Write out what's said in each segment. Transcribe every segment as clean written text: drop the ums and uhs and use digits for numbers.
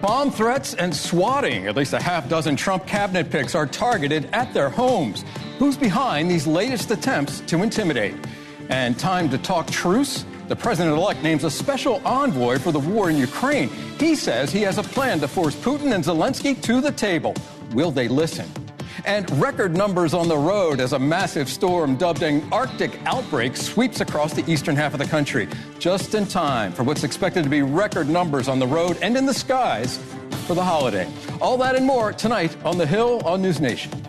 Bomb threats and swatting. At least a half dozen Trump cabinet picks are targeted at their homes. Who's behind these latest attempts to intimidate? And time to talk truce? The president-elect names a special envoy for the war in Ukraine. He says he has a plan to force Putin and Zelensky to the table. Will they listen? And record numbers on the road as a massive storm dubbed an Arctic outbreak sweeps across the eastern half of the country, just in time for what's expected to be record numbers on the road and in the skies for the holiday. All that and more tonight on The Hill on NewsNation.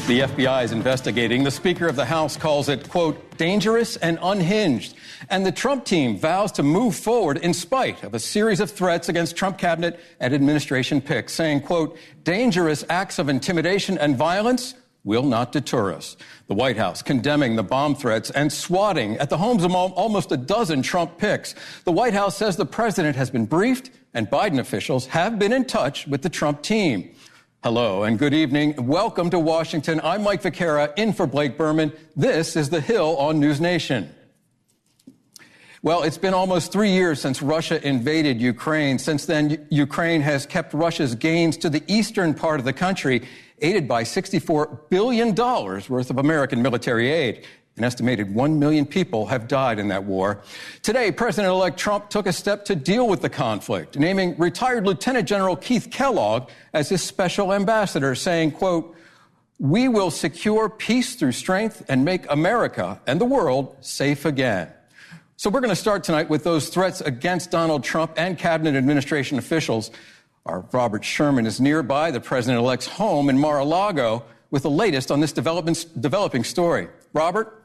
The FBI is investigating. The Speaker of the House calls it, quote, dangerous and unhinged. And the Trump team vows to move forward in spite of a series of threats against Trump cabinet and administration picks, saying, quote, dangerous acts of intimidation and violence will not deter us. The White House condemning the bomb threats and swatting at the homes of almost a dozen Trump picks. The White House says the president has been briefed and Biden officials have been in touch with the Trump team. Hello and good evening. Welcome to Washington. I'm Mike Vaquera, in for Blake Berman. This is The Hill on NewsNation. Well, it's been almost 3 years since Russia invaded Ukraine. Since then, Ukraine has kept Russia's gains to the eastern part of the country, aided by $64 billion worth of American military aid. An estimated 1 million people have died in that war. Today, President-elect Trump took a step to deal with the conflict, naming retired Lieutenant General Keith Kellogg as his special ambassador, saying, quote, we will secure peace through strength and make America and the world safe again. So we're going to start tonight with those threats against Donald Trump and cabinet administration officials. Our Robert Sherman is nearby, the president-elect's home in Mar-a-Lago, with the latest on this developing story. Robert?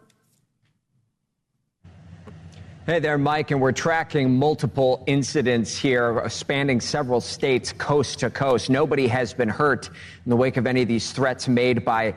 Hey there, Mike, and we're tracking multiple incidents here spanning several states coast to coast. Nobody has been hurt in the wake of any of these threats made by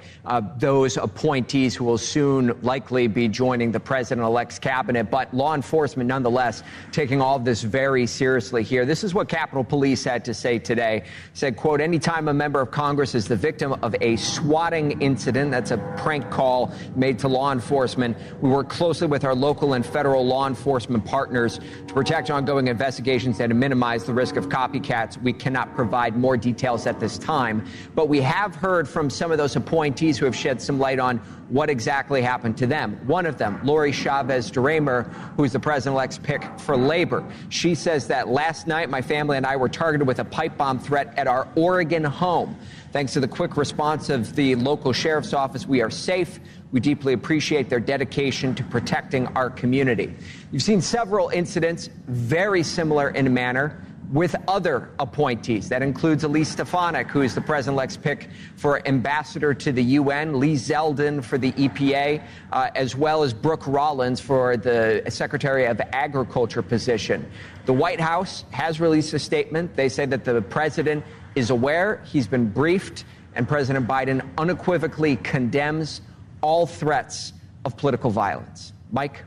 those appointees who will soon likely be joining the president-elect's cabinet. But law enforcement, nonetheless, taking all of this very seriously here. This is what Capitol Police had to say today. Said, quote, anytime a member of Congress is the victim of a swatting incident, that's a prank call made to law enforcement, we work closely with our local and federal law enforcement partners to protect ongoing investigations and to minimize the risk of copycats. We cannot provide more details at this time, but we have heard from some of those appointees who have shed some light on what exactly happened to them. One of them, Lori Chavez-DeRemer, who's the president-elect's pick for labor. She says that last night, my family and I were targeted with a pipe bomb threat at our Oregon home. Thanks to the quick response of the local sheriff's office, we are safe. We deeply appreciate their dedication to protecting our community. You've seen several incidents very similar in manner with other appointees. That includes Elise Stefanik, who is the president-elect's pick for ambassador to the UN, Lee Zeldin for the EPA, as well as Brooke Rollins for the Secretary of Agriculture position. The White House has released a statement. They say that the president is aware, he's been briefed, and President Biden unequivocally condemns all threats of political violence. Mike?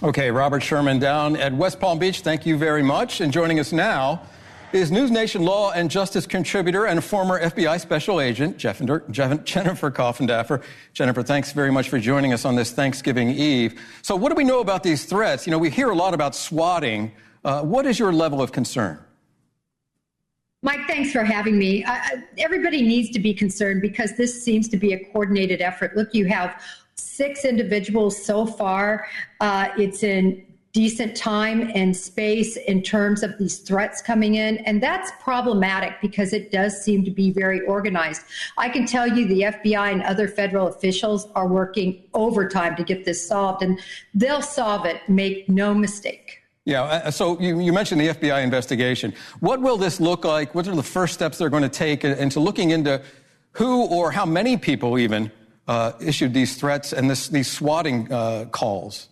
Okay, Robert Sherman down at West Palm Beach, thank you very much. And joining us now is NewsNation law and justice contributor and former FBI special agent, Jennifer Coffindaffer. Jennifer, thanks very much for joining us on this Thanksgiving Eve. So what do we know about these threats? You know, we hear a lot about swatting. What is your level of concern? Mike, thanks for having me. Everybody needs to be concerned because this seems to be a coordinated effort. Look, you have 6 individuals so far. It's in decent time and space in terms of these threats coming in, and that's problematic because it does seem to be very organized. I can tell you the FBI and other federal officials are working overtime to get this solved, and they'll solve it, make no mistake. Yeah, so you mentioned the FBI investigation. What will this look like? What are the first steps they're going to take into looking into who or how many people even issued these threats and these swatting calls?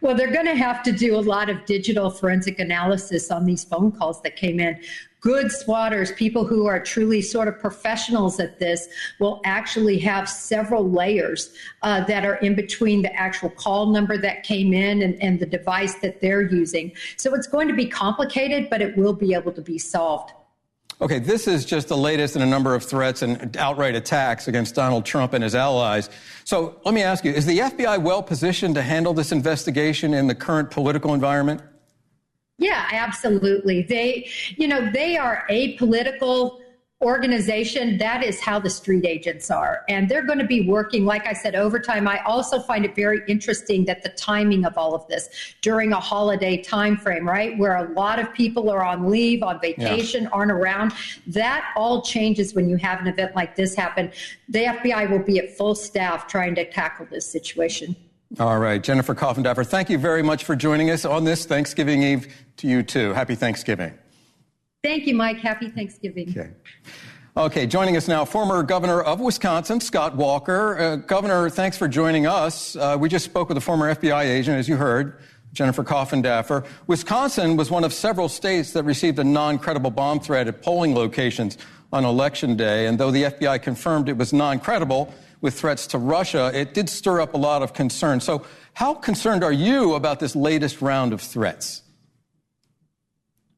Well, they're going to have to do a lot of digital forensic analysis on these phone calls that came in. Good swatters, people who are truly sort of professionals at this, will actually have several layers that are in between the actual call number that came in and the device that they're using. So it's going to be complicated, but it will be able to be solved. Okay, this is just the latest in a number of threats and outright attacks against Donald Trump and his allies. So let me ask you, is the FBI well positioned to handle this investigation in the current political environment? Yeah, absolutely. They are a apolitical organization. That is how the street agents are. And they're going to be working, like I said, overtime. I also find it very interesting that the timing of all of this during a holiday time frame, right, where a lot of people are on leave, on vacation, aren't around. That all changes when you have an event like this happen. The FBI will be at full staff trying to tackle this situation. All right. Jennifer Coffindaffer, thank you very much for joining us on this Thanksgiving Eve. To you, too. Happy Thanksgiving. Thank you, Mike. Happy Thanksgiving. Okay, joining us now, former governor of Wisconsin, Scott Walker. Governor, thanks for joining us. We just spoke with a former FBI agent, as you heard, Jennifer Coffindaffer. Wisconsin was one of several states that received a non-credible bomb threat at polling locations on Election Day. And though the FBI confirmed it was non-credible with threats to Russia, it did stir up a lot of concern. So how concerned are you about this latest round of threats?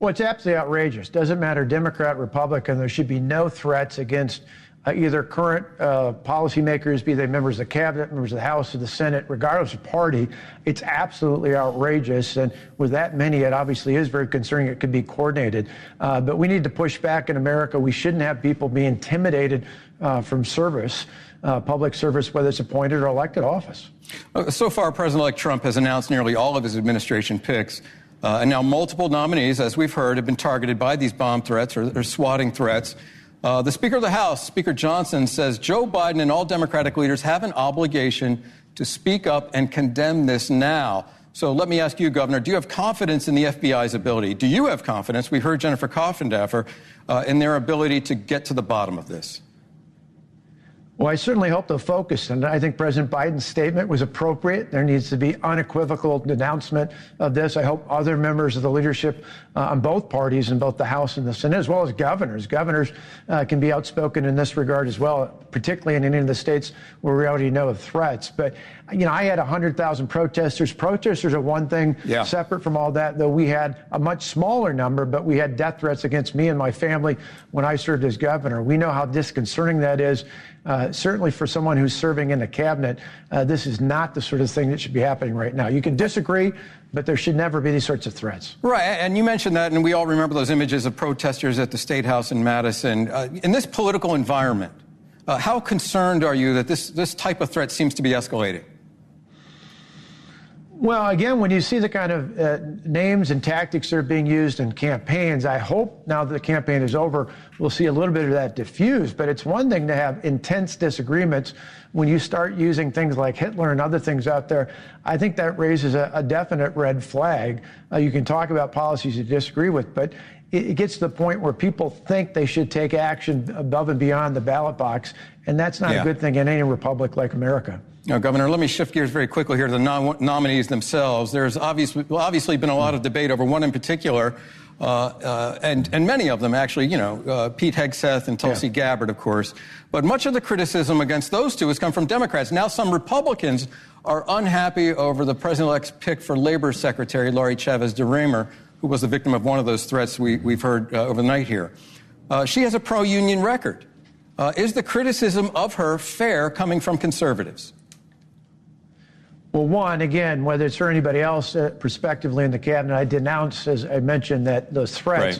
Well, it's absolutely outrageous. Doesn't matter, Democrat, Republican, there should be no threats against either current policymakers, be they members of the cabinet, members of the House or the Senate, regardless of party. It's absolutely outrageous. And with that many, it obviously is very concerning. It could be coordinated. But we need to push back in America. We shouldn't have people be intimidated from service, public service, whether it's appointed or elected office. So far, President-elect Trump has announced nearly all of his administration picks. And now multiple nominees, as we've heard, have been targeted by these bomb threats or swatting threats. The Speaker of the House, Speaker Johnson, says Joe Biden and all Democratic leaders have an obligation to speak up and condemn this now. So let me ask you, Governor, do you have confidence in the FBI's ability? Do you have confidence, we heard Jennifer Coffindaffer, in their ability to get to the bottom of this? Well, I certainly hope they'll focus, and I think President Biden's statement was appropriate. There needs to be unequivocal denouncement of this. I hope other members of the leadership on both parties, in both the House and the Senate, as well as governors. Governors can be outspoken in this regard as well, particularly in any of the states where we already know of threats. But, I had 100,000 protesters. Protesters are one thing separate from all that, though we had a much smaller number, but we had death threats against me and my family when I served as governor. We know how disconcerting that is. Certainly for someone who's serving in the cabinet, this is not the sort of thing that should be happening right now. You can disagree, but there should never be these sorts of threats. Right, and you mentioned that, and we all remember those images of protesters at the State House in Madison. In this political environment, how concerned are you that this type of threat seems to be escalating? Well, again, when you see the kind of names and tactics that are being used in campaigns, I hope now that the campaign is over, we'll see a little bit of that diffuse. But it's one thing to have intense disagreements. When you start using things like Hitler and other things out there, I think that raises a definite red flag. You can talk about policies you disagree with, but it gets to the point where people think they should take action above and beyond the ballot box, and that's not a good thing in any republic like America. Now, Governor, let me shift gears very quickly here to the nominees themselves. There's obviously been a lot of debate over one in particular, and many of them actually, Pete Hegseth and Tulsi Gabbard, of course. But much of the criticism against those two has come from Democrats. Now some Republicans are unhappy over the president-elect's pick for Labor Secretary Lori Chavez DeRemer, who was the victim of one of those threats we've heard over the night here. She has a pro-union record. Is the criticism of her fair coming from conservatives? Well, one, again, whether it's her or anybody else, prospectively in the cabinet, I denounce, as I mentioned, that those threats.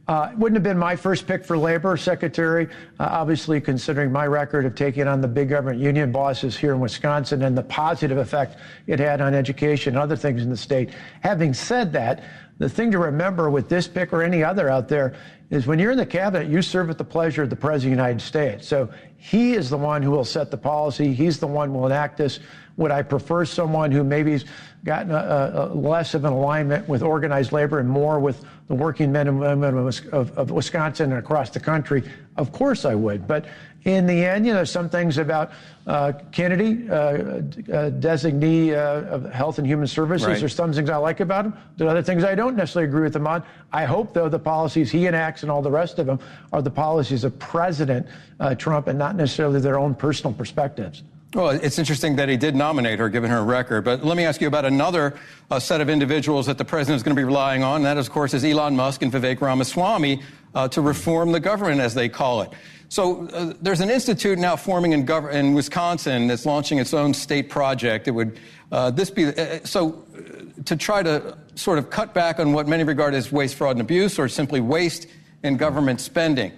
Wouldn't have been my first pick for Labor Secretary, obviously considering my record of taking on the big government union bosses here in Wisconsin and the positive effect it had on education and other things in the state. Having said that, the thing to remember with this pick or any other out there is when you're in the cabinet, you serve at the pleasure of the President of the United States. So he is the one who will set the policy. He's the one who will enact this. Would I prefer someone who maybe's gotten a less of an alignment with organized labor and more with the working men and women of Wisconsin and across the country? Of course I would. But in the end, there's some things about Kennedy, designee of Health and Human Services. There's some things I like about him. There are other things I don't necessarily agree with him on. I hope, though, the policies he enacts and all the rest of them are the policies of President Trump and not necessarily their own personal perspectives. Well, it's interesting that he did nominate her, given her record. But let me ask you about another set of individuals that the president is going to be relying on. That, of course, is Elon Musk and Vivek Ramaswamy. to reform the government, as they call it. So there's an institute now forming in Wisconsin that's launching its own state project. It would to try to sort of cut back on what many regard as waste, fraud, and abuse, or simply waste in government spending.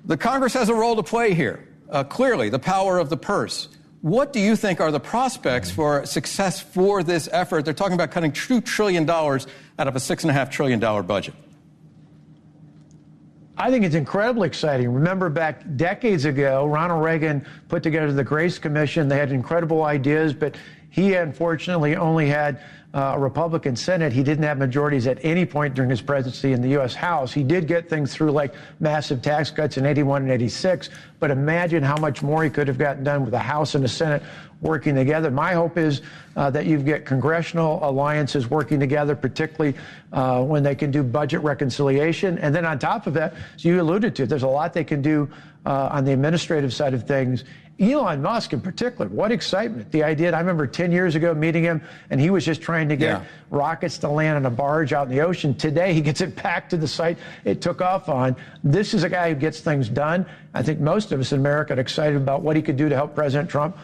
The Congress has a role to play here. Clearly, the power of the purse. What do you think are the prospects for success for this effort? They're talking about cutting $2 trillion out of a $6.5 trillion budget. I think it's incredibly exciting. Remember back decades ago, Ronald Reagan put together the Grace Commission. They had incredible ideas, but he unfortunately only had a Republican Senate. He didn't have majorities at any point during his presidency in the U.S. House. He did get things through like massive tax cuts in 81 and 86, but imagine how much more he could have gotten done with the House and the Senate working together. My hope is that you get congressional alliances working together, particularly when they can do budget reconciliation. And then on top of that, as you alluded to, there's a lot they can do on the administrative side of things. Elon Musk in particular, what excitement. The idea, I remember 10 years ago meeting him, and he was just trying to get rockets to land on a barge out in the ocean. Today, he gets it back to the site it took off on. This is a guy who gets things done. I think most of us in America are excited about what he could do to help President Trump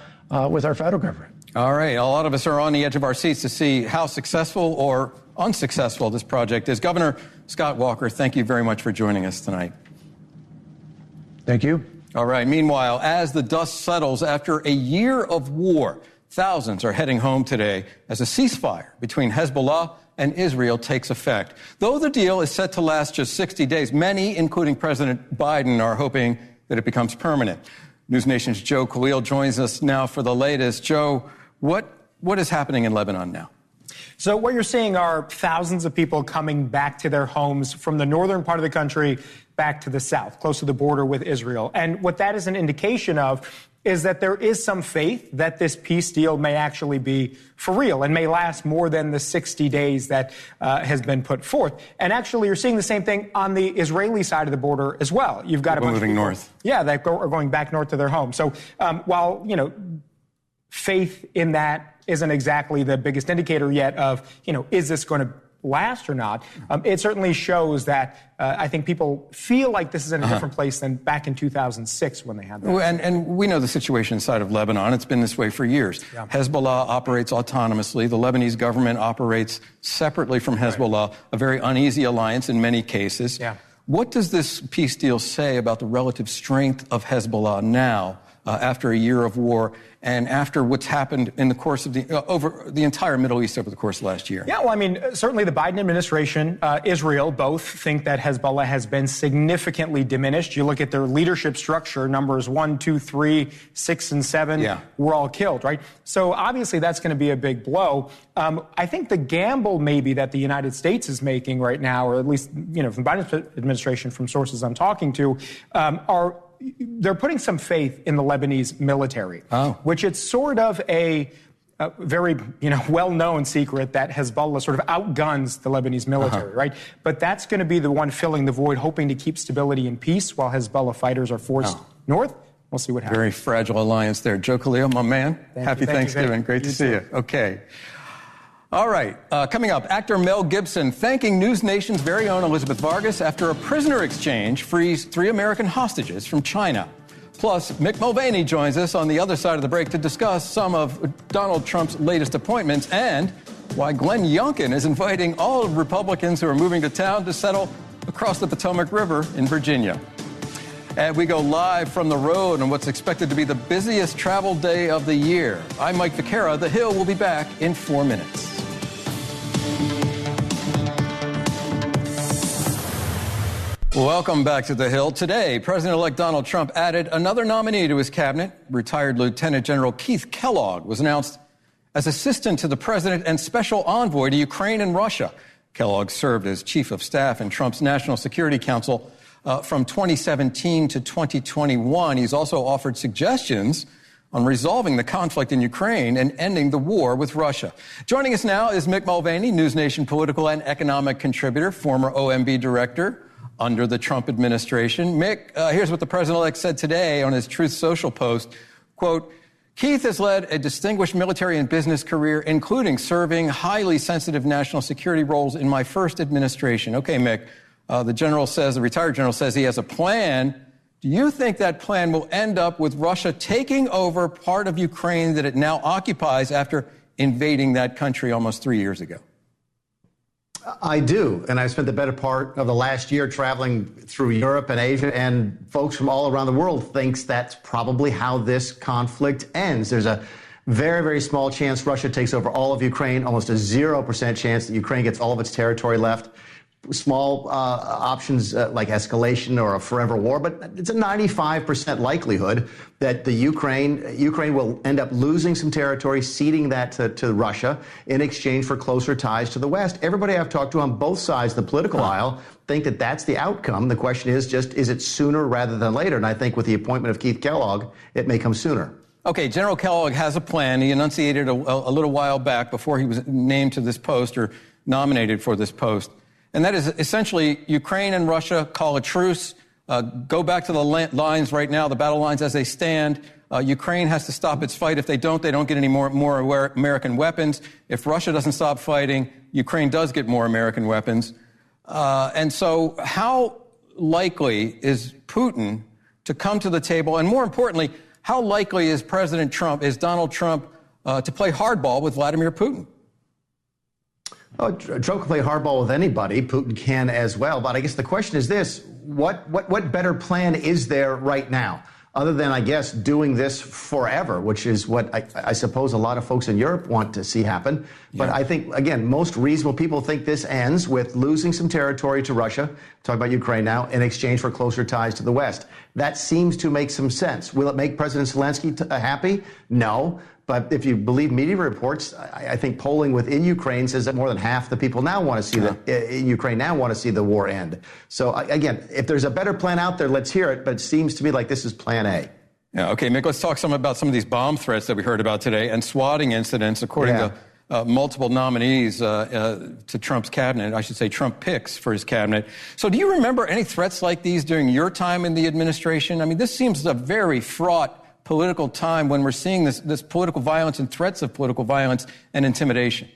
with our federal government. All right. A lot of us are on the edge of our seats to see how successful or unsuccessful this project is. Governor Scott Walker, thank you very much for joining us tonight. Thank you. All right. Meanwhile, as the dust settles after a year of war, thousands are heading home today as a ceasefire between Hezbollah and Israel takes effect. Though the deal is set to last just 60 days, many, including President Biden, are hoping that it becomes permanent. NewsNation's Joe Khalil joins us now for the latest. Joe, what is happening in Lebanon now? So what you're seeing are thousands of people coming back to their homes from the northern part of the country back to the south, close to the border with Israel. And what that is an indication of is that there is some faith that this peace deal may actually be for real and may last more than the 60 days that has been put forth. And actually, you're seeing the same thing on the Israeli side of the border as well. You've got a bunch of people north. Yeah, that are going back north to their home. So while, faith in that isn't exactly the biggest indicator yet of, is this going to last or not, it certainly shows that I think people feel like this is in a different place than back in 2006 when they had that. And we know the situation inside of Lebanon. It's been this way for years. Yeah. Hezbollah operates autonomously. The Lebanese government operates separately from Hezbollah, right. A very uneasy alliance in many cases. Yeah. What does this peace deal say about the relative strength of Hezbollah now, after a year of war, and after what's happened in the course of over the entire Middle East over the course of last year? Yeah, well, certainly the Biden administration, Israel, both think that Hezbollah has been significantly diminished. You look at their leadership structure, numbers 1, 2, 3, 6, and 7 were all killed, right? So obviously that's going to be a big blow. I think the gamble maybe that the United States is making right now, or at least, from the Biden administration, from sources I'm talking to, they're putting some faith in the Lebanese military, which it's sort of a very, well-known secret that Hezbollah sort of outguns the Lebanese military, right? But that's going to be the one filling the void, hoping to keep stability and peace while Hezbollah fighters are forced north. We'll see what happens. Very fragile alliance there. Joe Khalil, my man. Happy Thanksgiving. Great to see you. Okay. All right. Coming up, actor Mel Gibson thanking NewsNation's very own Elizabeth Vargas after a prisoner exchange frees 3 American hostages from China. Plus, Mick Mulvaney joins us on the other side of the break to discuss some of Donald Trump's latest appointments and why Glenn Youngkin is inviting all Republicans who are moving to town to settle across the Potomac River in Virginia. And we go live from the road on what's expected to be the busiest travel day of the year. I'm Mike Vaquera. The Hill will be back in 4 minutes. Welcome back to The Hill. Today, President-elect Donald Trump added another nominee to his cabinet. Retired Lieutenant General Keith Kellogg was announced as assistant to the president and special envoy to Ukraine and Russia. Kellogg served as chief of staff in Trump's National Security Council from 2017 to 2021. He's also offered suggestions on resolving the conflict in Ukraine and ending the war with Russia. Joining us now is Mick Mulvaney, NewsNation political and economic contributor, former OMB director under the Trump administration. Mick, here's what the president-elect said today on his Truth Social post. Quote, Keith has led a distinguished military and business career, including serving highly sensitive national security roles in my first administration. Okay, Mick, The retired general says he has a plan. Do you think that plan will end up with Russia taking over part of Ukraine that it now occupies after invading that country almost 3 years ago? I do. And I spent the better part of the last year traveling through Europe and Asia, and folks from all around the world thinks that's probably how this conflict ends. There's a very, very small chance Russia takes over all of Ukraine, almost a 0% chance that Ukraine gets all of its territory left. Small options like escalation or a forever war, but it's a 95% likelihood that the Ukraine will end up losing some territory, ceding that to Russia in exchange for closer ties to the West. Everybody I've talked to on both sides of the political aisle think that that's the outcome. The question is just, is it sooner rather than later? And I think with the appointment of Keith Kellogg, it may come sooner. Okay, General Kellogg has a plan. He enunciated a little while back before he was named to this post or nominated for this post. And that is essentially Ukraine and Russia call a truce, go back to the lines right now, the battle lines as they stand. Ukraine has to stop its fight. If they don't get any more American weapons. If Russia doesn't stop fighting, Ukraine does get more American weapons. And so how likely is Putin to come to the table? And more importantly, how likely is Donald Trump to play hardball with Vladimir Putin? Oh, Trump can play hardball with anybody. Putin can as well. But I guess the question is this: what better plan is there right now, other than, I guess, doing this forever, which is what I suppose a lot of folks in Europe want to see happen. But I think, again, most reasonable people think this ends with losing some territory to Russia, talking about Ukraine now, in exchange for closer ties to the West. That seems to make some sense. Will it make President Zelensky happy? No. But if you believe media reports, I think polling within Ukraine says that more than half the people now want to see in Ukraine now want to see the war end. So again, if there's a better plan out there, let's hear it. But it seems to me like this is plan A. Yeah, okay, Mick, let's talk about some of these bomb threats that we heard about today and swatting incidents, according to multiple nominees to Trump's cabinet. I should say Trump picks for his cabinet. So do you remember any threats like these during your time in the administration? I mean, this seems a very fraught political time when we're seeing this political violence and threats of political violence and intimidation.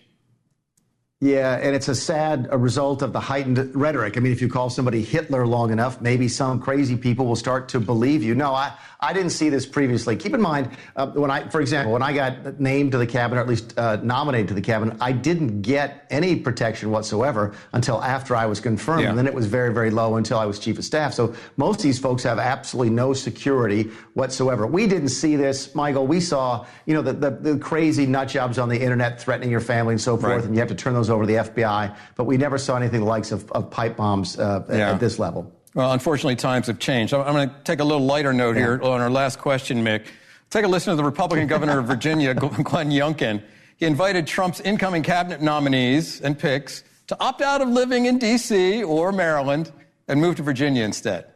Yeah, and it's a sad result of the heightened rhetoric. I mean, if you call somebody Hitler long enough, maybe some crazy people will start to believe you. No, I didn't see this previously. Keep in mind, for example, when I got named to the cabinet, or at least nominated to the cabinet, I didn't get any protection whatsoever until after I was confirmed. Yeah. And then it was very, very low until I was chief of staff. So most of these folks have absolutely no security whatsoever. We didn't see this, Michael. We saw, the crazy nut jobs on the internet threatening your family and so forth, and you have to turn those over to the FBI. But we never saw anything the likes of pipe bombs at this level. Well, unfortunately, times have changed. I'm going to take a little lighter note here on our last question, Mick. Take a listen to the Republican governor of Virginia, Glenn Youngkin. He invited Trump's incoming cabinet nominees and picks to opt out of living in D.C. or Maryland and move to Virginia instead.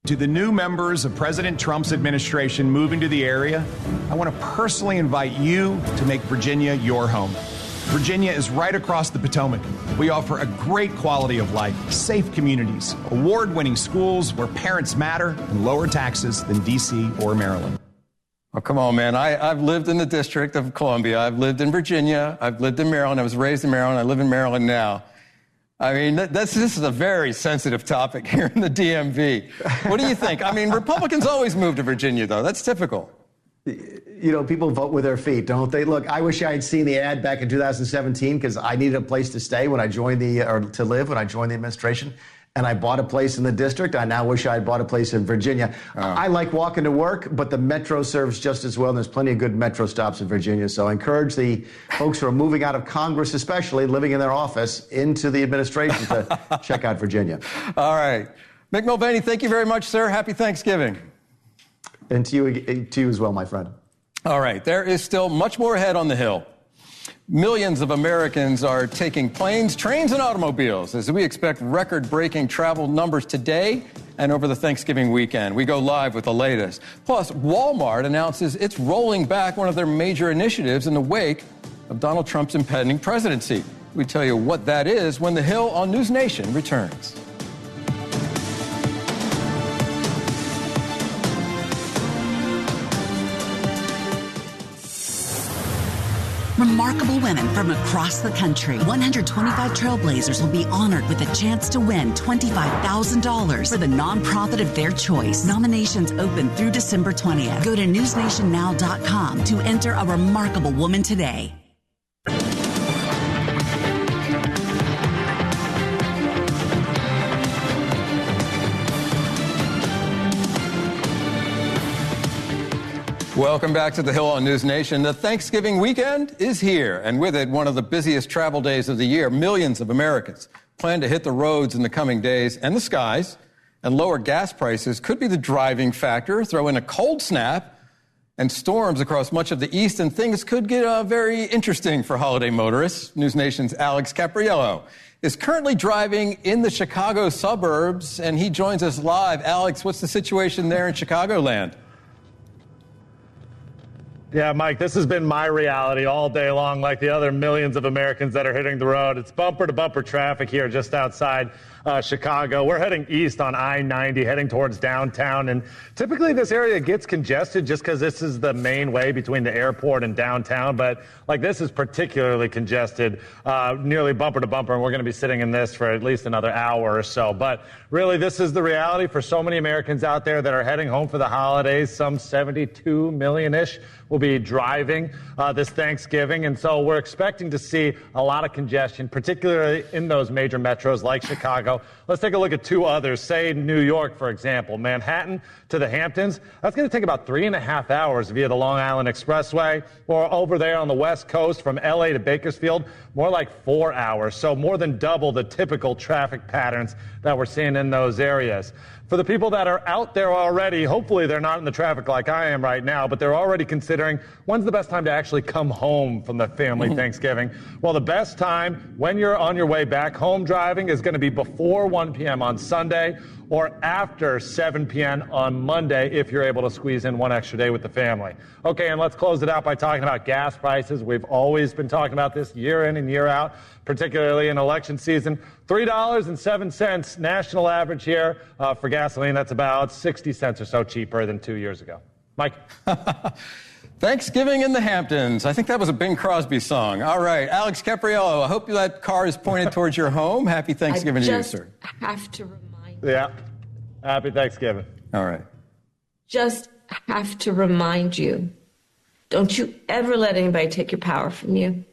To the new members of President Trump's administration moving to the area, I want to personally invite you to make Virginia your home. Virginia is right across the Potomac. We offer a great quality of life, safe communities, award-winning schools where parents matter, and lower taxes than D.C. or Maryland. Oh, come on, man. I've lived in the District of Columbia. I've lived in Virginia. I've lived in Maryland. I was raised in Maryland. I live in Maryland now. I mean, this is a very sensitive topic here in the DMV. What do you think? I mean, Republicans always move to Virginia, though. That's typical. People vote with their feet, don't they? Look, I wish I had seen the ad back in 2017 because I needed a place to stay when I joined to live when I joined the administration. And I bought a place in the district. I now wish I had bought a place in Virginia. Oh. I like walking to work, but the metro serves just as well. And there's plenty of good metro stops in Virginia. So I encourage the folks who are moving out of Congress, especially living in their office, into the administration to check out Virginia. All right. Mick Mulvaney, thank you very much, sir. Happy Thanksgiving. And to you as well, my friend. All right. There is still much more ahead on the Hill. Millions of Americans are taking planes, trains, and automobiles as we expect record-breaking travel numbers today and over the Thanksgiving weekend. We go live with the latest. Plus, Walmart announces it's rolling back one of their major initiatives in the wake of Donald Trump's impending presidency. We tell you what that is when The Hill on NewsNation returns. Remarkable women from across the country. 125 trailblazers will be honored with a chance to win $25,000 for the nonprofit of their choice. Nominations open through December 20th. Go to newsnationnow.com to enter a remarkable woman today. Welcome back to the Hill on News Nation. The Thanksgiving weekend is here, and with it, one of the busiest travel days of the year. Millions of Americans plan to hit the roads in the coming days and the skies, and lower gas prices could be the driving factor. Throw in a cold snap and storms across much of the East, and things could get very interesting for holiday motorists. News Nation's Alex Capriello is currently driving in the Chicago suburbs, and he joins us live. Alex, what's the situation there in Chicagoland? Yeah, Mike, this has been my reality all day long, like the other millions of Americans that are hitting the road. It's bumper-to-bumper traffic here just outside Chicago. We're heading east on I-90, heading towards downtown, and typically this area gets congested just because this is the main way between the airport and downtown, but like this is particularly congested, nearly bumper-to-bumper, and we're going to be sitting in this for at least another hour or so. But really, this is the reality for so many Americans out there that are heading home for the holidays. Some 72 million-ish will be driving this Thanksgiving, and so we're expecting to see a lot of congestion, particularly in those major metros like Chicago. Let's take a look at two others. Say New York, for example, Manhattan to the Hamptons. That's going to take about 3.5 hours via the Long Island Expressway, or over there on the West Coast from LA to Bakersfield, more like 4 hours. So more than double the typical traffic patterns that we're seeing in those areas. For the people that are out there already, hopefully they're not in the traffic like I am right now, but they're already considering when's the best time to actually come home from the family Thanksgiving. Well, the best time when you're on your way back home driving is going to be before 1 p.m. on Sunday or after 7 p.m. on Monday if you're able to squeeze in one extra day with the family. Okay, and let's close it out by talking about gas prices. We've always been talking about this year in and year out, particularly in election season. $3.07 national average here for gasoline. That's about 60 cents or so cheaper than 2 years ago. Mike? Thanksgiving in the Hamptons. I think that was a Bing Crosby song. All right, Alex Capriello, I hope that car is pointed towards your home. Happy Thanksgiving to you, sir. Have to remind you. Yeah. Happy Thanksgiving. All right. Just have to remind you. Don't you ever let anybody take your power from you.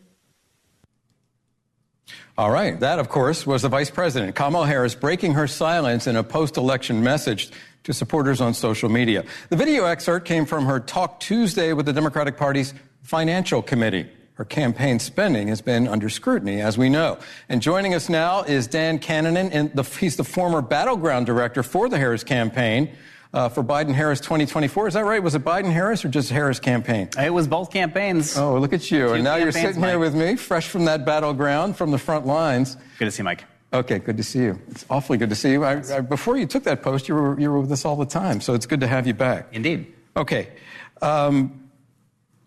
All right. That, of course, was the Vice President, Kamala Harris, breaking her silence in a post-election message to supporters on social media. The video excerpt came from her Talk Tuesday with the Democratic Party's Financial Committee. Her campaign spending has been under scrutiny, as we know. And joining us now is Dan Cannon, and he's the former battleground director for the Harris campaign for Biden-Harris 2024. Is that right? Was it Biden-Harris or just Harris campaign? It was both campaigns. Oh, look at you. And now you're sitting here with me, fresh from that battleground, from the front lines. Good to see you, Mike. Okay, good to see you. It's awfully good to see you. Before you took that post, you were with us all the time, so it's good to have you back. Indeed. Okay.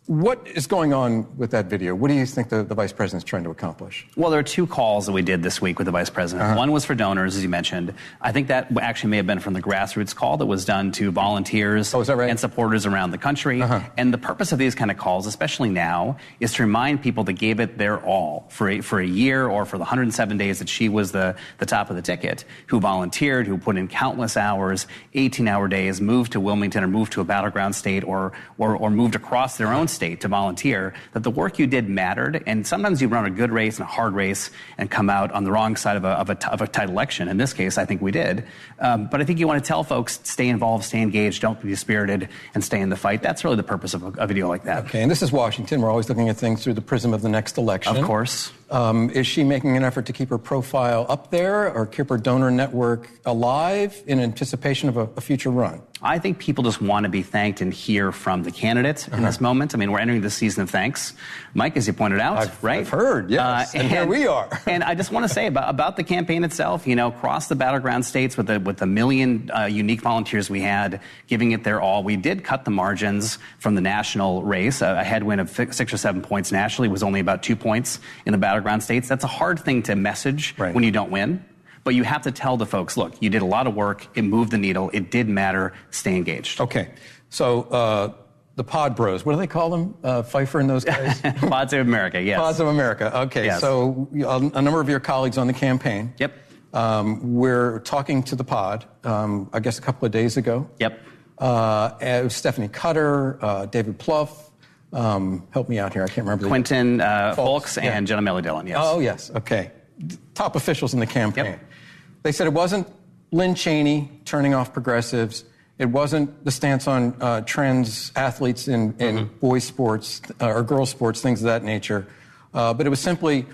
What is going on with that video? What do you think the Vice President's trying to accomplish? Well, there are two calls that we did this week with the Vice President. One was for donors, as you mentioned. I think that actually may have been from the grassroots call that was done to volunteers and supporters around the country. And the purpose of these kind of calls, especially now, is to remind people that gave it their all for a year or for the 107 days that she was the top of the ticket, who volunteered, who put in countless hours, 18-hour days, moved to Wilmington or moved to a battleground state or moved across their own state to volunteer, that the work you did mattered. And sometimes you run a good race and a hard race and come out on the wrong side of a tight election. In this case, I think we did. But I think you want to tell folks, stay involved, stay engaged, don't be dispirited, and stay in the fight. That's really the purpose of a video like that. Okay, and this is Washington. We're always looking at things through the prism of the next election. Of course. Is she making an effort to keep her profile up there or keep her donor network alive in anticipation of a future run? I think people just want to be thanked and hear from the candidate in this moment. I mean, we're entering the season of thanks, Mike, as you pointed out, right? I've heard, yes, and here we are. And I just want to say about the campaign itself, you know, across the battleground states with the million unique volunteers we had giving it their all, we did cut the margins from the national race. A headwind of 6 or 7 points nationally was only about 2 points in the battleground states. That's a hard thing to message when you don't win. But you have to tell the folks, look, you did a lot of work. It moved the needle. It did matter. Stay engaged. Okay. So the Pod Bros. What do they call them? Pfeiffer and those guys? Pods of America, yes. Pods of America. Okay, yes. So a number of your colleagues on the campaign. Yep. We're talking to the Pod, I guess a couple of days ago. Yep. Stephanie Cutter, David Plouffe. Help me out here. I can't remember. Quentin Fulks and Jenna Melly Dillon, yes. Oh, yes. Okay. Top officials in the campaign. Yep. They said it wasn't Lynn Cheney turning off progressives. It wasn't the stance on trans athletes in boys' sports or girls' sports, things of that nature. But it was simply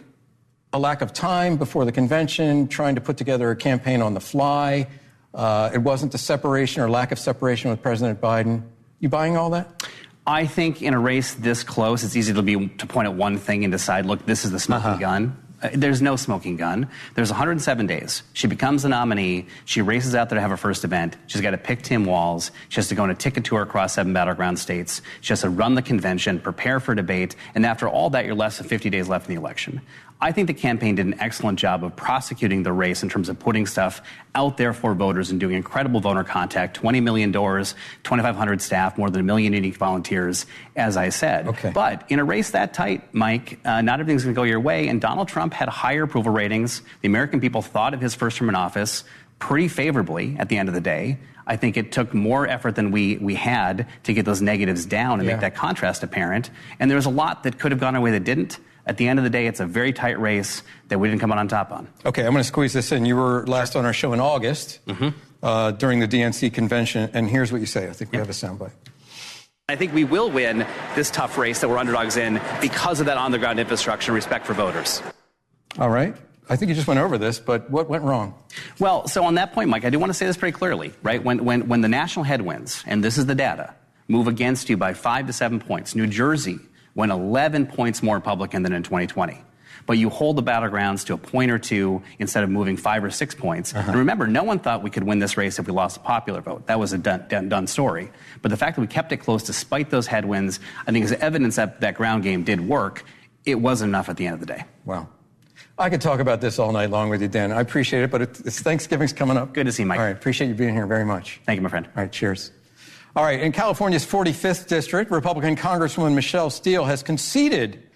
a lack of time before the convention, trying to put together a campaign on the fly. It wasn't the separation or lack of separation with President Biden. You buying all that? I think in a race this close, it's easy to point at one thing and decide, look, this is the smoking gun. There's no smoking gun. There's 107 days. She becomes the nominee. She races out there to have her first event. She's got to pick Tim Walz. She has to go on a ticket tour across 7 battleground states. She has to run the convention, prepare for debate, and after all that, you're less than 50 days left in the election. I think the campaign did an excellent job of prosecuting the race in terms of putting stuff out there for voters and doing incredible voter contact, 20 million doors, 2,500 staff, more than 1 million unique volunteers, as I said. Okay. But in a race that tight, Mike, not everything's going to go your way, and Donald Trump had higher approval ratings. The American people thought of his first term in office pretty favorably at the end of the day. I think it took more effort than we had to get those negatives down and make that contrast apparent. And there's a lot that could have gone our way that didn't. At the end of the day, it's a very tight race that we didn't come out on top on. Okay, I'm going to squeeze this in. You were last on our show in August during the DNC convention, and here's what you say. I think we have a soundbite. I think we will win this tough race that we're underdogs in because of that on-the-ground infrastructure and respect for voters. All right. I think you just went over this, but what went wrong? Well, so on that point, Mike, I do want to say this pretty clearly, right? When the national headwinds, and this is the data, move against you by 5 to 7 points, New Jersey went 11 points more Republican than in 2020. But you hold the battlegrounds to a point or two instead of moving 5 or 6 points. And remember, no one thought we could win this race if we lost the popular vote. That was a done story. But the fact that we kept it close despite those headwinds, I think is evidence that that ground game did work. It wasn't enough at the end of the day. Wow. I could talk about this all night long with you, Dan. I appreciate it, but it's Thanksgiving's coming up. Good to see you, Mike. All right. Appreciate you being here very much. Thank you, my friend. All right. Cheers. All right, in California's 45th District, Republican Congresswoman Michelle Steele has conceded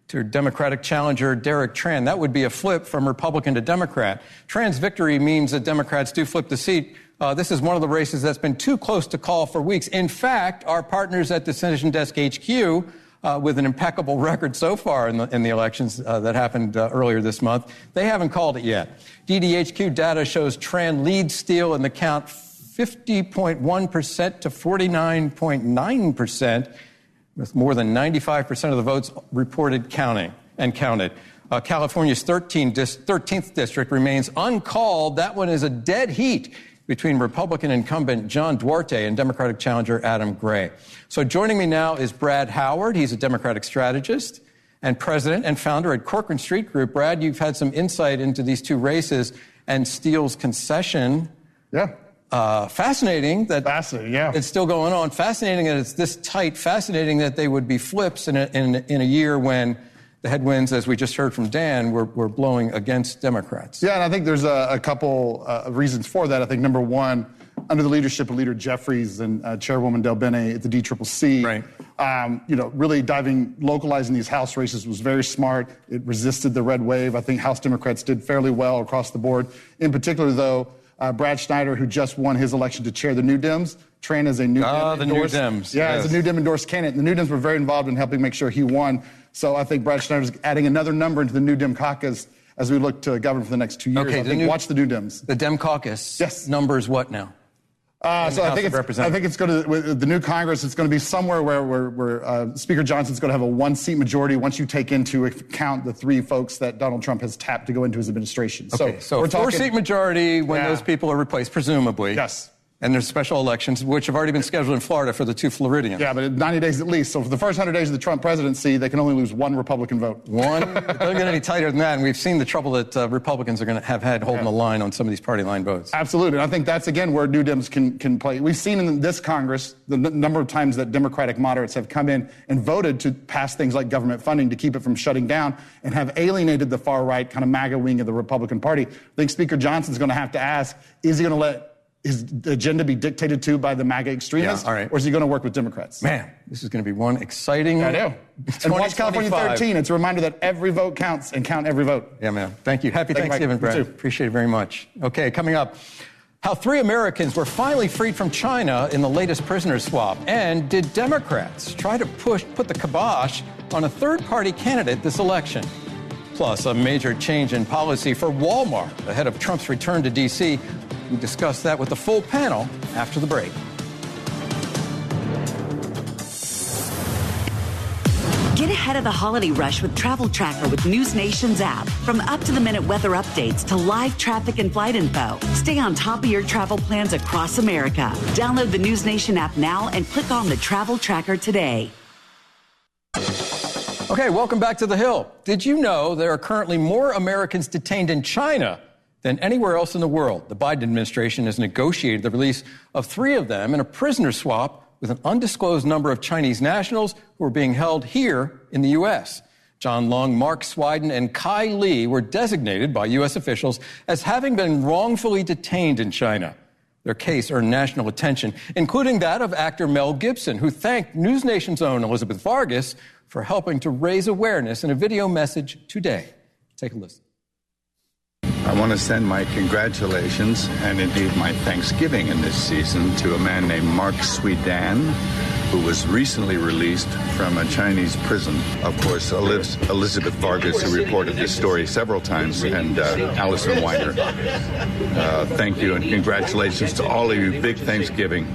to Democratic challenger Derek Tran. That would be a flip from Republican to Democrat. Tran's victory means that Democrats do flip the seat. This is one of the races that's been too close to call for weeks. In fact, our partners at Decision Desk HQ, with an impeccable record so far in the elections that happened earlier this month, they haven't called it yet. DDHQ data shows Tran leads Steele in the count 50.1% to 49.9%, with more than 95% of the votes reported counted. California's 13th district remains uncalled. That one is a dead heat between Republican incumbent John Duarte and Democratic challenger Adam Gray. So joining me now is Brad Howard. He's a Democratic strategist and president and founder at Corcoran Street Group. Brad, you've had some insight into these two races and Steele's concession. Yeah. Fascinating that yeah. It's still going on. Fascinating that it's this tight. Fascinating that they would be flips in a year when the headwinds, as we just heard from Dan, were blowing against Democrats. Yeah, and I think there's a couple of reasons for that. I think number one, under the leadership of Leader Jeffries and Chairwoman Del Bene at the DCCC, right. Really localizing these House races was very smart. It resisted the red wave. I think House Democrats did fairly well across the board. In particular, though, Brad Schneider, who just won his election to chair the New Dems, Tran as a New Dem endorsed. New Dems. Yeah, as a New Dem endorsed candidate. The New Dems were very involved in helping make sure he won. So I think Brad Schneider's adding another number into the New Dem caucus as we look to govern for the next 2 years. Okay, watch the New Dems. The Dem caucus. Yes. Numbers what now? So I think it's going to, with the new Congress, it's going to be somewhere where Speaker Johnson's going to have a 1-seat majority once you take into account the 3 folks that Donald Trump has tapped to go into his administration. Okay, so we're talking 4-seat majority when those people are replaced, presumably. Yes. And there's special elections, which have already been scheduled in Florida for the 2 Floridians. Yeah, but 90 days at least. So for the first 100 days of the Trump presidency, they can only lose 1 Republican vote. One? It doesn't get any tighter than that. And we've seen the trouble that Republicans are going to have had holding the line on some of these party line votes. Absolutely. And I think that's, again, where New Dems can play. We've seen in this Congress the number of times that Democratic moderates have come in and voted to pass things like government funding to keep it from shutting down and have alienated the far right kind of MAGA wing of the Republican Party. I think Speaker Johnson's going to have to ask, is he going to let his agenda be dictated to by the MAGA extremists? Yeah, all right. Or is he going to work with Democrats? Man, this is going to be one exciting... I know. And watch California 13. It's a reminder that every vote counts, and count every vote. Yeah, man. Thank you. Happy Thanksgiving, Brad. Appreciate it very much. Okay, coming up, how 3 Americans were finally freed from China in the latest prisoner swap. And did Democrats try to put the kibosh on a third-party candidate this election? Plus, a major change in policy for Walmart ahead of Trump's return to D.C. We discuss that with the full panel after the break. Get ahead of the holiday rush with Travel Tracker with NewsNation's app. From up-to-the-minute weather updates to live traffic and flight info, stay on top of your travel plans across America. Download the NewsNation app now and click on the Travel Tracker today. Okay, welcome back to The Hill. Did you know there are currently more Americans detained in China than anywhere else in the world? The Biden administration has negotiated the release of 3 of them in a prisoner swap with an undisclosed number of Chinese nationals who are being held here in the U.S. John Long, Mark Swiden, and Kai Li were designated by U.S. officials as having been wrongfully detained in China. Their case earned national attention, including that of actor Mel Gibson, who thanked NewsNation's own Elizabeth Vargas for helping to raise awareness in a video message today. Take a listen. I want to send my congratulations and indeed my thanksgiving in this season to a man named Mark Swiden, who was recently released from a Chinese prison. Of course, Elizabeth Vargas, who reported this story several times, and Allison Weiner. Thank you and congratulations to all of you. Big Thanksgiving.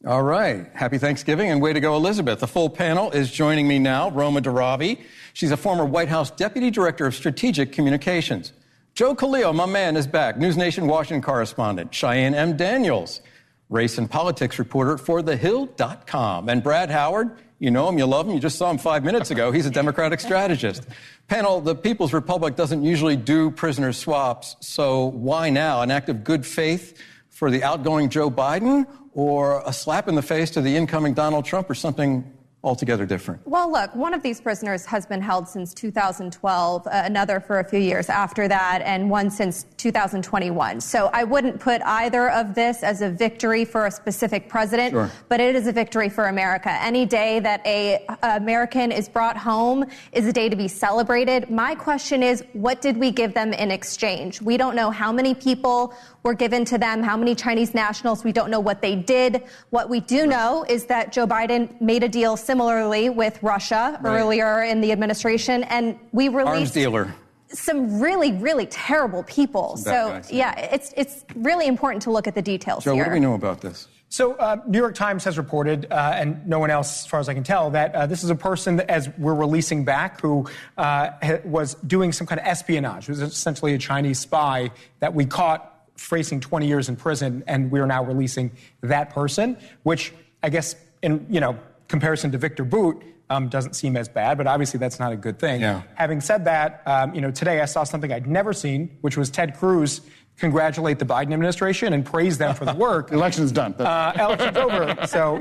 All right. Happy Thanksgiving and way to go, Elizabeth. The full panel is joining me now. Roma Darabi. She's a former White House Deputy Director of Strategic Communications. Joe Khalil, my man, is back. NewsNation Washington correspondent. Cheyenne M. Daniels, race and politics reporter for TheHill.com. And Brad Howard, you know him, you love him. You just saw him 5 minutes ago. He's a Democratic strategist. Panel, the People's Republic doesn't usually do prisoner swaps, so why now? An act of good faith for the outgoing Joe Biden, or a slap in the face to the incoming Donald Trump, or something altogether different? Well, look, one of these prisoners has been held since 2012, another for a few years after that, and one since 2021. So I wouldn't put either of this as a victory for a specific president, but it is a victory for America. Any day that an American is brought home is a day to be celebrated. My question is, what did we give them in exchange? We don't know how many people were given to them, how many Chinese nationals. We don't know what they did. What we do know is that Joe Biden made a deal similarly with Russia earlier in the administration, and we released arms dealer. Some really, really terrible people. So, yeah, it's really important to look at the details Joe, here. what do we know about this? So, New York Times has reported, and no one else, as far as I can tell, that this is a person that, as we're releasing back, who was doing some kind of espionage. It was essentially a Chinese spy that we caught facing 20 years in prison, and we are now releasing that person, which I guess, in comparison to Victor Boot, doesn't seem as bad, but obviously that's not a good thing. Yeah. Having said that, today I saw something I'd never seen, which was Ted Cruz congratulate the Biden administration and praise them for the work. The election's done. Election's over. So,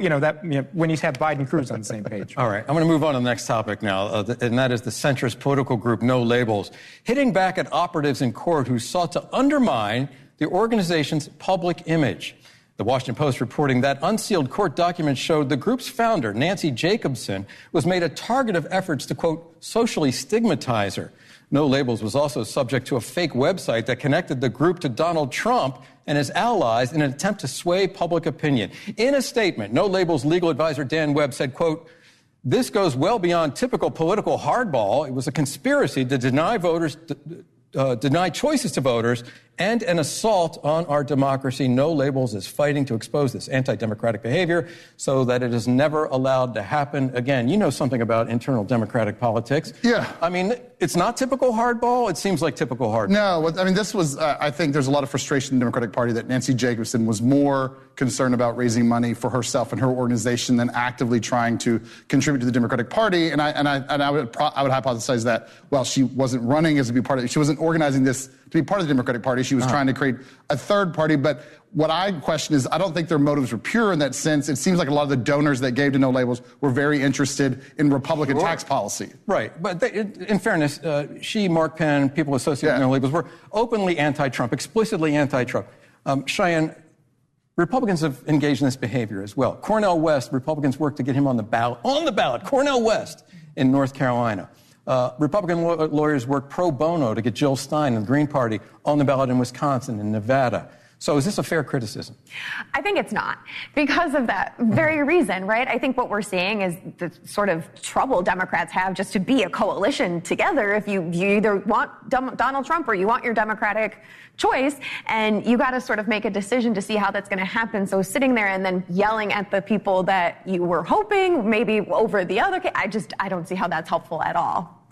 when you have Biden and Cruz on the same page. All right. I'm going to move on to the next topic now, and that is the centrist political group No Labels, hitting back at operatives in court who sought to undermine the organization's public image. The Washington Post reporting that unsealed court documents showed the group's founder, Nancy Jacobson, was made a target of efforts to, quote, socially stigmatize her. No Labels was also subject to a fake website that connected the group to Donald Trump and his allies in an attempt to sway public opinion. In a statement, No Labels legal advisor Dan Webb said, quote, "This goes well beyond typical political hardball. It was a conspiracy to deny voters, deny choices to voters, and an assault on our democracy. No Labels is fighting to expose this anti-democratic behavior so that it is never allowed to happen again." You know something about internal Democratic politics. Yeah. I mean, it's not typical hardball. It seems like typical hardball. No, I mean, this was, I think there's a lot of frustration in the Democratic Party that Nancy Jacobson was more concerned about raising money for herself and her organization than actively trying to contribute to the Democratic Party. And I would hypothesize that, well, she wasn't running as to be part of it. She wasn't organizing this to be part of the Democratic Party. She was trying to create a third party. But what I question is, I don't think their motives were pure in that sense. It seems like a lot of the donors that gave to No Labels were very interested in Republican tax policy. Right. But in fairness, she, Mark Penn, people associated with No Labels were openly anti-Trump, explicitly anti-Trump. Cheyenne, Republicans have engaged in this behavior as well. Cornel West, Republicans worked to get him on the ballot, Cornel West in North Carolina. Republican lawyers worked pro bono to get Jill Stein and the Green Party on the ballot in Wisconsin and Nevada. So is this a fair criticism? I think it's not, because of that very reason, right? I think what we're seeing is the sort of trouble Democrats have just to be a coalition together. If you either want Donald Trump or you want your Democratic choice, and you got to sort of make a decision to see how that's going to happen. So sitting there and then yelling at the people that you were hoping maybe over the other, I don't see how that's helpful at all.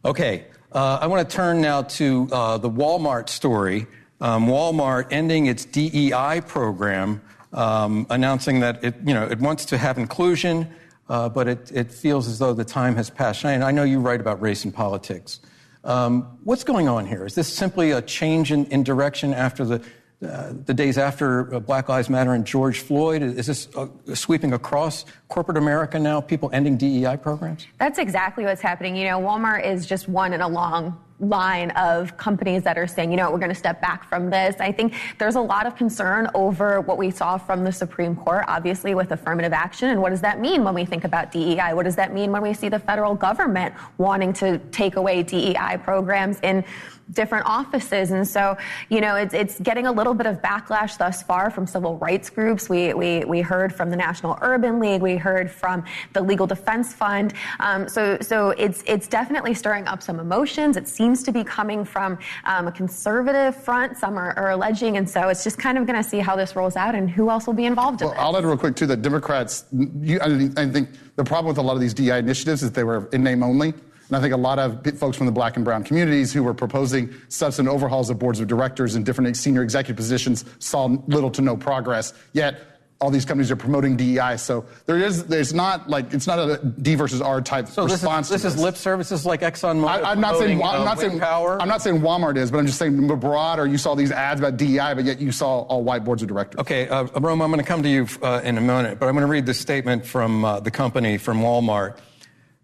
Okay, I want to turn now to the Walmart story. Walmart ending its DEI program, announcing that it wants to have inclusion, but it feels as though the time has passed. Cheyenne, I know you write about race and politics. What's going on here? Is this simply a change in direction after the days after Black Lives Matter and George Floyd? Is this sweeping across corporate America now, people ending DEI programs? That's exactly what's happening. Walmart is just one in a long line of companies that are saying, we're going to step back from this. I think there's a lot of concern over what we saw from the Supreme Court, obviously, with affirmative action. And what does that mean when we think about DEI? What does that mean when we see the federal government wanting to take away DEI programs in different offices? And so, it's getting a little bit of backlash thus far from civil rights groups. We heard from the National Urban League. We heard from the Legal Defense Fund. So it's definitely stirring up some emotions. It seems to be coming from a conservative front. Some are alleging. And so it's just kind of going to see how this rolls out and who else will be involved in it. I'll add real quick, too, that Democrats, I think the problem with a lot of these DEI initiatives is they were in name only. And I think a lot of folks from the black and brown communities who were proposing substantive overhauls of boards of directors and different senior executive positions saw little to no progress. Yet all these companies are promoting DEI. So it's not a D versus R type response. This is lip services like ExxonMobil. I'm not saying Walmart is, but I'm just saying broader. You saw these ads about DEI, but yet you saw all white boards of directors. Okay, Roma, I'm going to come to you in a minute, but I'm going to read this statement from the company, from Walmart.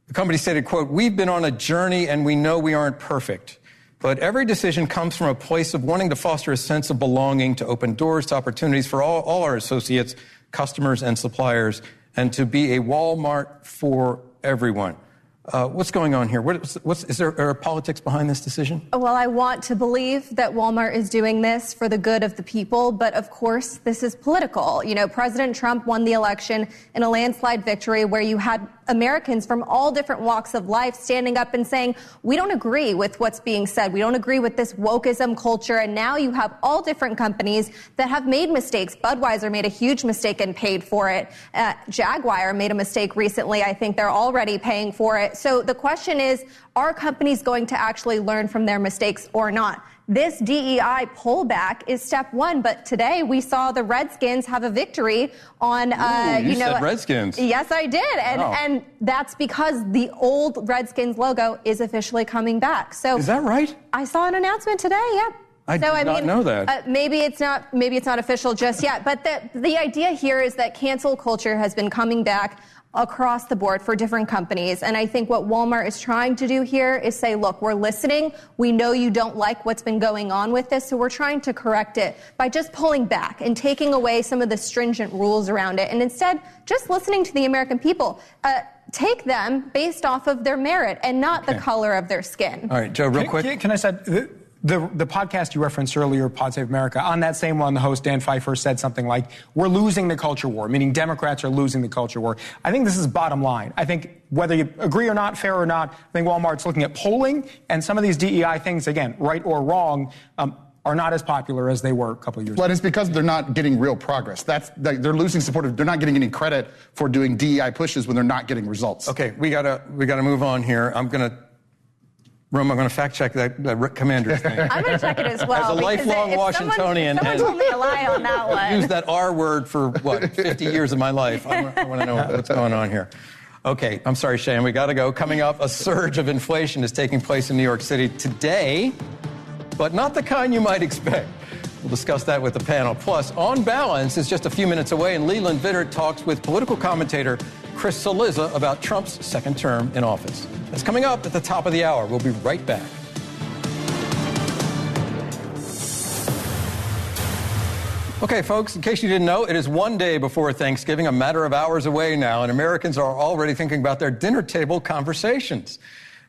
The company stated, quote, "We've been on a journey and we know we aren't perfect. But every decision comes from a place of wanting to foster a sense of belonging, to open doors to opportunities for all our associates, customers, and suppliers, and to be a Walmart for everyone." What's going on here? Is there politics behind this decision? Well, I want to believe that Walmart is doing this for the good of the people, but of course, this is political. President Trump won the election in a landslide victory where you had Americans from all different walks of life standing up and saying, we don't agree with what's being said. We don't agree with this wokeism culture. And now you have all different companies that have made mistakes. Budweiser made a huge mistake and paid for it. Jaguar made a mistake recently. I think they're already paying for it. So the question is, are companies going to actually learn from their mistakes or not? This DEI pullback is step one, but today we saw the Redskins have a victory on, you said Redskins. Yes, I did. And that's because the old Redskins logo is officially coming back. So is that right? I saw an announcement today. Yeah. I did not know that. Maybe it's not official just yet. But the idea here is that cancel culture has been coming back across the board for different companies. And I think what Walmart is trying to do here is say, look, we're listening. We know you don't like what's been going on with this, so we're trying to correct it by just pulling back and taking away some of the stringent rules around it. And instead, just listening to the American people. Take them based off of their merit and not the color of their skin. All right, Joe, real quick. Can I say, the podcast you referenced earlier, Pod Save America, on that same one, the host, Dan Pfeiffer, said something like, we're losing the culture war, meaning Democrats are losing the culture war. I think this is bottom line. I think whether you agree or not, fair or not, I think Walmart's looking at polling, and some of these DEI things, again, right or wrong, are not as popular as they were a couple of years ago. But it's because they're not getting real progress. They're losing support. They're not getting any credit for doing DEI pushes when they're not getting results. Okay, we gotta move on here. I'm going to fact check that commander's thing. I'm going to check it as well. As a lifelong Washingtonian, someone told me to lie on that one. I've used that R word for 50 years of my life. I want to know what's going on here. Okay, I'm sorry, Shane, we got to go. Coming up, a surge of inflation is taking place in New York City today, but not the kind you might expect. We'll discuss that with the panel. Plus, On Balance is just a few minutes away, and Leland Vittert talks with political commentator Chris Cillizza about Trump's second term in office. That's coming up at the top of the hour. We'll be right back. Okay, folks, in case you didn't know, it is one day before Thanksgiving, a matter of hours away now, and Americans are already thinking about their dinner table conversations.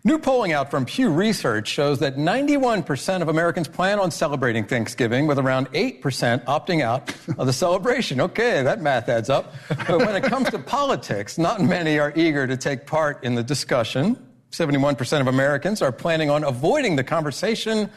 New polling out from Pew Research shows that 91% of Americans plan on celebrating Thanksgiving, with around 8% opting out of the celebration. Okay, that math adds up. But when it comes to politics, not many are eager to take part in the discussion. 71% of Americans are planning on avoiding the conversation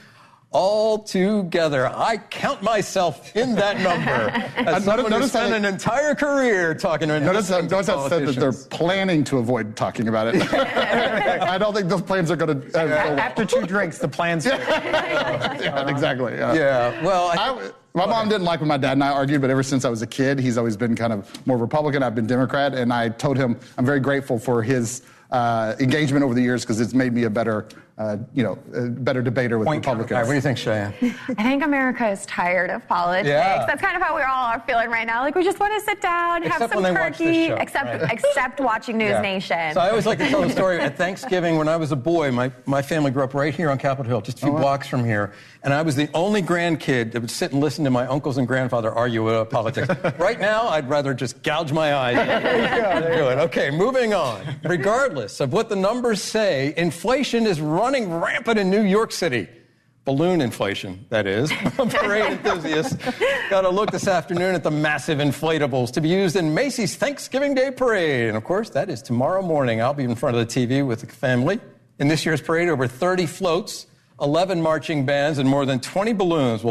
altogether. I count myself in that number. As someone who spent an entire career talking to notice that said that they're planning to avoid talking about it. I don't think those plans are going to... After 2 drinks, the plans... Exactly. Yeah. Well, my mom didn't like when my dad and I argued, but ever since I was a kid, he's always been kind of more Republican. I've been Democrat, and I told him I'm very grateful for his engagement over the years because it's made me a better... a better debater with Republicans. What do you think, Cheyenne? I think America is tired of politics. Yeah. That's kind of how we all are feeling right now. Like, we just want to sit down, have some turkey, except watching NewsNation. So I always like to tell the story. At Thanksgiving, when I was a boy, my family grew up right here on Capitol Hill, just a few blocks from here. And I was the only grandkid that would sit and listen to my uncles and grandfather argue about politics. Right now, I'd rather just gouge my eyes. Okay, moving on. Regardless of what the numbers say, inflation is running rampant in New York City. Balloon inflation, that is. Parade enthusiasts got a look this afternoon at the massive inflatables to be used in Macy's Thanksgiving Day Parade. And of course, that is tomorrow morning. I'll be in front of the TV with the family. In this year's parade, over 30 floats, 11 marching bands, and more than 20 balloons will